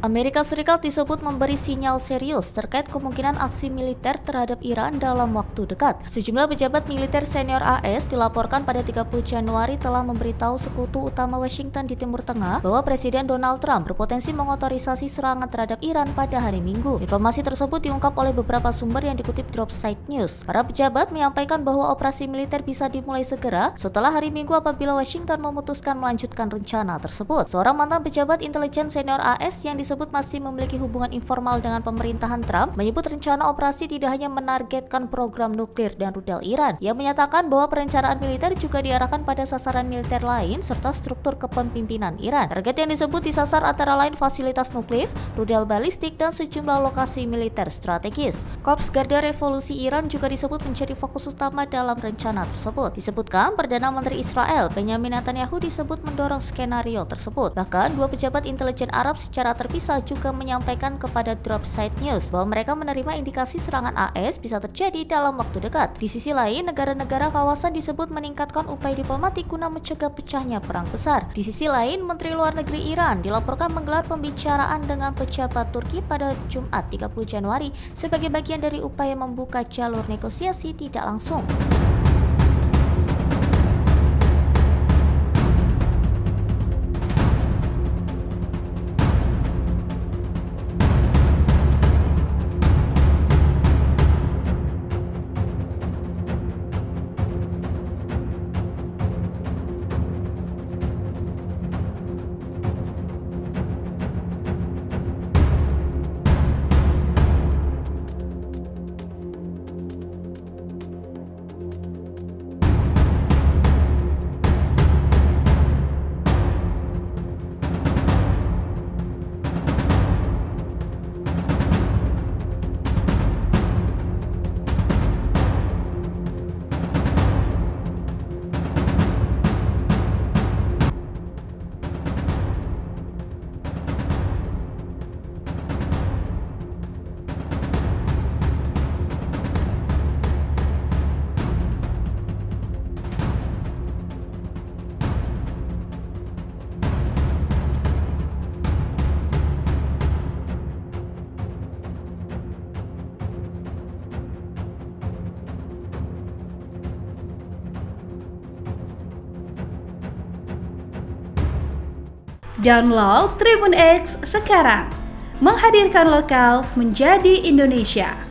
Amerika Serikat disebut memberi sinyal serius terkait kemungkinan aksi militer terhadap Iran dalam waktu dekat. Sejumlah pejabat militer senior AS dilaporkan pada 30 Januari telah memberitahu sekutu utama Washington di Timur Tengah bahwa Presiden Donald Trump berpotensi mengotorisasi serangan terhadap Iran pada hari Minggu. Informasi tersebut diungkap oleh beberapa sumber yang dikutip Dropside News. Para pejabat menyampaikan bahwa operasi militer bisa dimulai segera setelah hari Minggu apabila Washington memutuskan melanjutkan rencana tersebut. Seorang mantan pejabat intelijen senior AS yang disebut masih memiliki hubungan informal dengan pemerintahan Trump menyebut rencana operasi tidak hanya menargetkan program nuklir dan rudal Iran. Ia menyatakan bahwa perencanaan militer juga diarahkan pada sasaran militer lain serta struktur kepemimpinan Iran. Target yang disebut disasar antara lain fasilitas nuklir, rudal balistik, dan sejumlah lokasi militer strategis. Korps Garda Revolusi Iran juga disebut menjadi fokus utama dalam rencana tersebut. Disebutkan Perdana Menteri Israel Benyamin Netanyahu disebut mendorong skenario tersebut. Bahkan dua pejabat intelijen Arab secara terpisah juga menyampaikan kepada Dropside News bahwa mereka menerima indikasi serangan AS bisa terjadi dalam waktu dekat. Di sisi lain, negara-negara kawasan disebut meningkatkan upaya diplomatik guna mencegah pecahnya perang besar. Di sisi lain, Menteri Luar Negeri Iran dilaporkan menggelar pembicaraan dengan pejabat Turki pada Jumat 30 Januari sebagai bagian dari upaya membuka jalur negosiasi tidak langsung. Download Tribun X sekarang, menghadirkan lokal menjadi Indonesia.